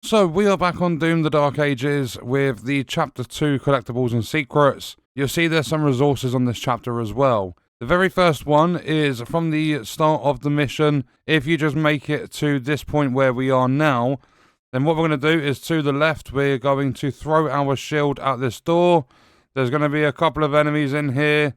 So we are back on Doom the Dark Ages with the Chapter 2 Collectibles and Secrets. You'll see there's some resources on this chapter as well. The very first one is from the start of the mission. If you just make it to this point where we are now, then what we're going to do is to the left, we're going to throw our shield at this door. There's going to be a couple of enemies in here.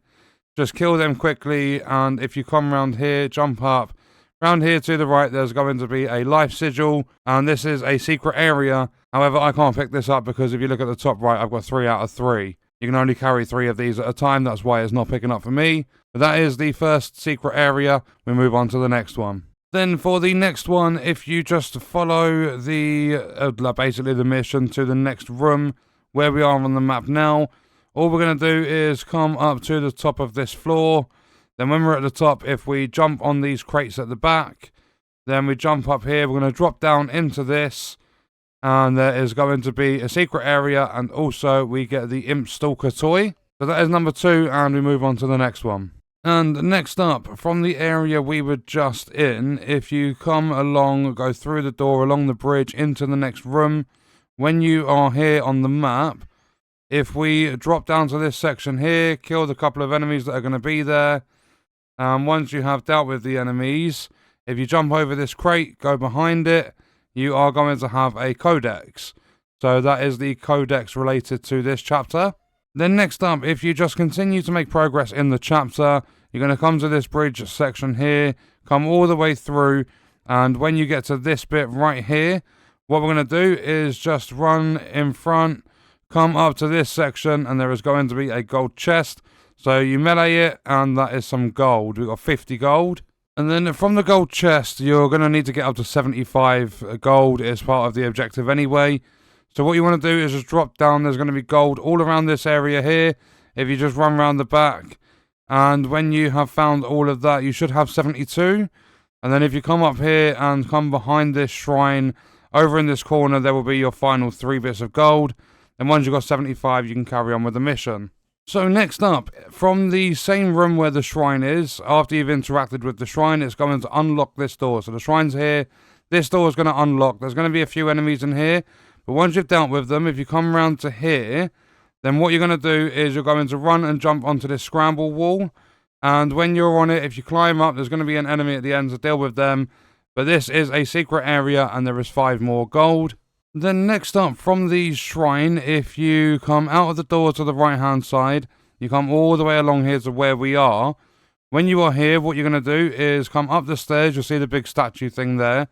Just kill them quickly, and if you come around here, jump up. Round here to the right, there's going to be a life sigil, and this is a secret area. However, I can't pick this up because if you look at the top right, I've got 3 out of 3. You can only carry 3 of these at a time. That's why it's not picking up for me. But that is the first secret area. We move on to the next one. Then for the next one, if you just follow the basically the mission to the next room where we are on the map now, all we're going to do is come up to the top of this floor. Then when we're at the top, if we jump on these crates at the back, then we jump up here. We're going to drop down into this, and there is going to be a secret area, and also we get the Imp Stalker Toy. So that is number 2, and we move on to the next one. And next up, from the area we were just in, if you come along, go through the door, along the bridge, into the next room, when you are here on the map, if we drop down to this section here, kill the couple of enemies that are going to be there, and once you have dealt with the enemies, if you jump over this crate, go behind it, you are going to have a Codex. So that is the Codex related to this chapter. Then next up, if you just continue to make progress in the chapter, you're going to come to this bridge section here, come all the way through, and when you get to this bit right here, what we're going to do is just run in front, come up to this section, and there is going to be a gold chest. So you melee it, and that is some gold. We've got 50 gold. And then from the gold chest, you're going to need to get up to 75 gold as part of the objective anyway. So what you want to do is just drop down. There's going to be gold all around this area here. If you just run around the back, and when you have found all of that, you should have 72. And then if you come up here and come behind this shrine, over in this corner, there will be your final 3 bits of gold. And once you've got 75, you can carry on with the mission. So next up, from the same room where the shrine is, after you've interacted with the shrine, it's going to unlock this door. So the shrine's here. This door is going to unlock. There's going to be a few enemies in here. But once you've dealt with them, if you come around to here, then what you're going to do is you're going to run and jump onto this scramble wall. And when you're on it, if you climb up, there's going to be an enemy at the end to deal with them. But this is a secret area, and there is 5 more gold. Then next up, from the shrine, if you come out of the door to the right hand side, you come all the way along here to where we are. When you are here, what you're going to do is come up the stairs. You'll see the big statue thing there.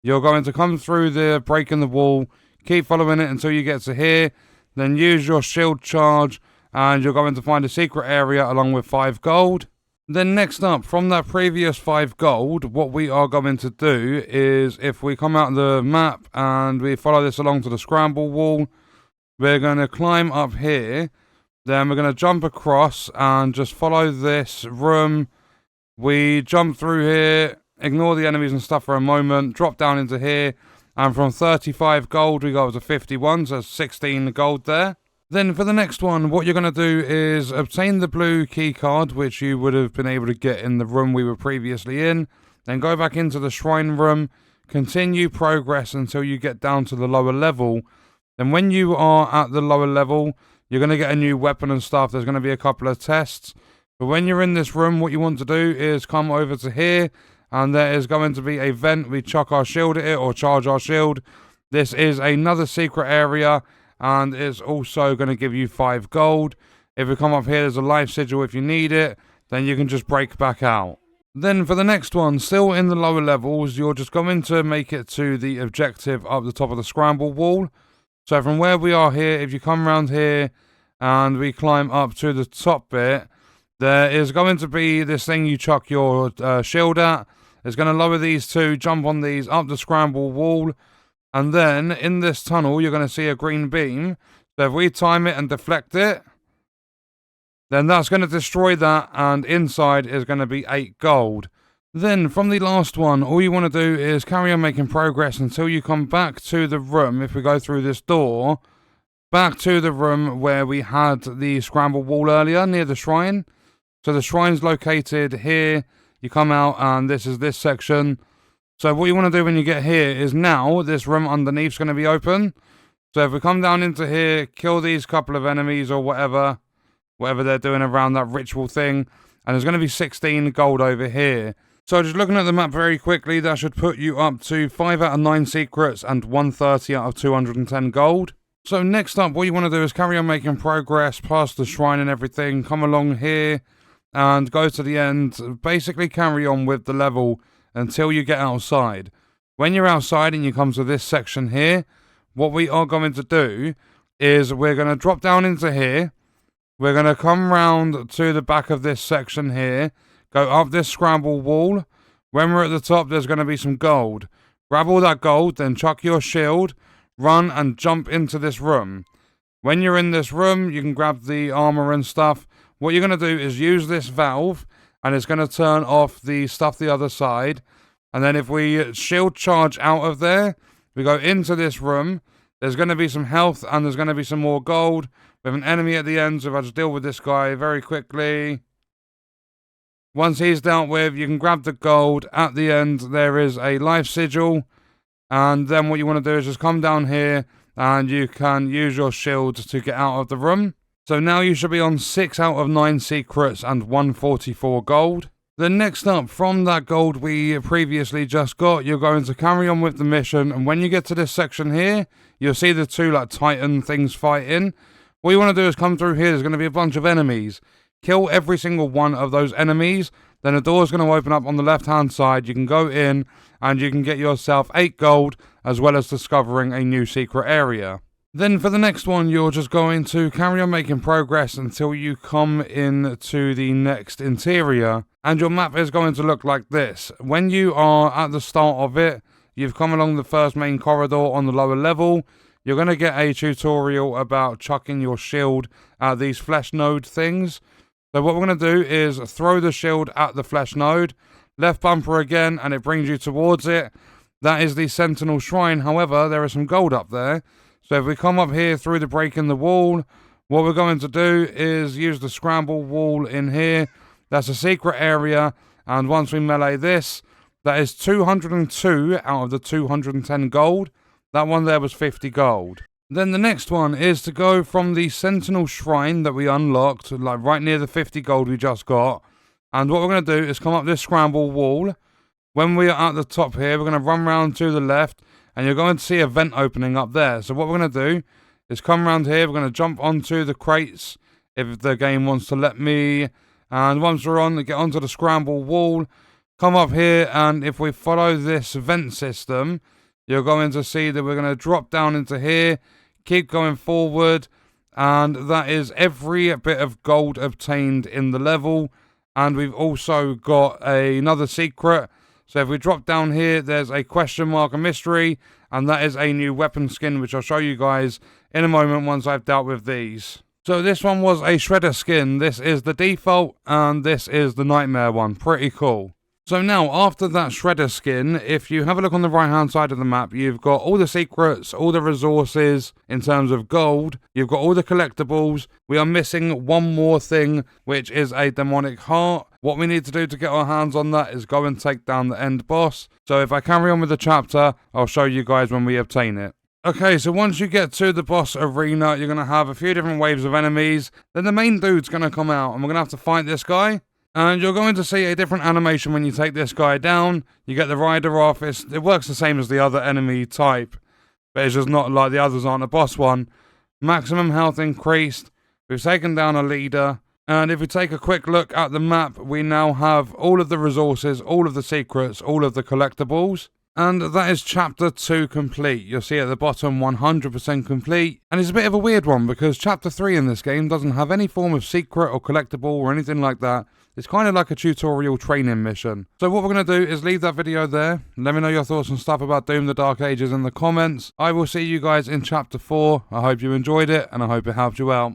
You're going to come through the break in the wall, keep following it until you get to here, then use your shield charge, and you're going to find a secret area along with 5 gold. Then next up, from that previous 5 gold, what we are going to do is, if we come out of the map and we follow this along to the scramble wall, we're going to climb up here, then we're going to jump across and just follow this room. We jump through here, ignore the enemies and stuff for a moment, drop down into here, and from 35 gold we go up to 51, so 16 gold there. Then for the next one, what you're going to do is obtain the blue key card, which you would have been able to get in the room we were previously in. Then go back into the shrine room, continue progress until you get down to the lower level. Then when you are at the lower level, you're going to get a new weapon and stuff. There's going to be a couple of tests. But when you're in this room, what you want to do is come over to here, and there is going to be a vent. We chuck our shield at it or charge our shield. This is another secret area, and it's also going to give you 5 gold. If you come up here, there's a life sigil if you need it. Then you can just break back out. Then for the next one, still in the lower levels, you're just going to make it to the objective up the top of the scramble wall. So from where we are here, if you come around here and we climb up to the top bit, there is going to be this thing you chuck your shield at. It's going to lower these 2, jump on these up the scramble wall. And then, in this tunnel, you're going to see a green beam. So if we time it and deflect it, then that's going to destroy that, and inside is going to be 8 gold. Then, from the last one, all you want to do is carry on making progress until you come back to the room, if we go through this door, back to the room where we had the scramble wall earlier, near the shrine. So the shrine's located here. You come out, and this is this section. So what you want to do when you get here is now this room underneath is going to be open. So if we come down into here, kill these couple of enemies or whatever they're doing around that ritual thing. And there's going to be 16 gold over here. So just looking at the map very quickly, that should put you up to 5 out of 9 secrets and 130 out of 210 gold. So next up, what you want to do is carry on making progress past the shrine and everything. Come along here and go to the end. Basically carry on with the level until you get outside. When you're outside and you come to this section here, what we are going to do is we're going to drop down into here. We're going to come round to the back of this section here. Go up this scramble wall. When we're at the top, there's going to be some gold. Grab all that gold, then chuck your shield, run and jump into this room. When you're in this room, you can grab the armor and stuff. What you're going to do is use this valve, and it's going to turn off the stuff the other side. And then if we shield charge out of there, we go into this room. There's going to be some health, and there's going to be some more gold with an enemy at the end. So if I just deal with this guy very quickly. Once he's dealt with, you can grab the gold. At the end, there is a life sigil. And then what you want to do is just come down here and you can use your shield to get out of the room. So now you should be on 6 out of 9 secrets and 144 gold. Then next up, from that gold we previously just got, you're going to carry on with the mission. And when you get to this section here, you'll see the two like Titan things fighting. What you want to do is come through here. There's going to be a bunch of enemies. Kill every single one of those enemies. Then a door is going to open up on the left-hand side. You can go in and you can get yourself 8 gold as well as discovering a new secret area. Then for the next one, you're just going to carry on making progress until you come into the next interior. And your map is going to look like this. When you are at the start of it, you've come along the first main corridor on the lower level. You're going to get a tutorial about chucking your shield at these flesh node things. So what we're going to do is throw the shield at the flesh node, left bumper again, and it brings you towards it. That is the Sentinel Shrine. However, there is some gold up there. So if we come up here through the break in the wall, what we're going to do is use the scramble wall in here. That's a secret area. And once we melee this, that is 202 out of the 210 gold. That one there was 50 gold. Then the next one is to go from the Sentinel Shrine that we unlocked, like right near the 50 gold we just got. And what we're going to do is come up this scramble wall. When we are at the top here, we're going to run round to the left. And you're going to see a vent opening up there. So what we're going to do is come around here. We're going to jump onto the crates if the game wants to let me. And once we're on, get onto the scramble wall. Come up here, and if we follow this vent system, you're going to see that we're going to drop down into here. Keep going forward, and that is every bit of gold obtained in the level. And we've also got another secret. So if we drop down here, there's a question mark, a mystery, and that is a new weapon skin, which I'll show you guys in a moment once I've dealt with these. So this one was a shredder skin. This is the default, and this is the nightmare one. Pretty cool. So now, after that shredder skin, if you have a look on the right-hand side of the map, you've got all the secrets, all the resources in terms of gold. You've got all the collectibles. We are missing one more thing, which is a demonic heart. What we need to do to get our hands on that is go and take down the end boss. So if I carry on with the chapter, I'll show you guys when we obtain it. Okay, so once you get to the boss arena, you're going to have a few different waves of enemies. Then the main dude's going to come out, and we're going to have to fight this guy. And you're going to see a different animation when you take this guy down. You get the rider off. It works the same as the other enemy type, but it's just not like the others aren't a boss one. Maximum health increased. We've taken down a leader. And if we take a quick look at the map, we now have all of the resources, all of the secrets, all of the collectibles. And that is Chapter 2 complete. You'll see at the bottom 100% complete. And it's a bit of a weird one because Chapter 3 in this game doesn't have any form of secret or collectible or anything like that. It's kind of like a tutorial training mission. So what we're going to do is leave that video there. Let me know your thoughts and stuff about Doom the Dark Ages in the comments. I will see you guys in Chapter 4. I hope you enjoyed it and I hope it helped you out.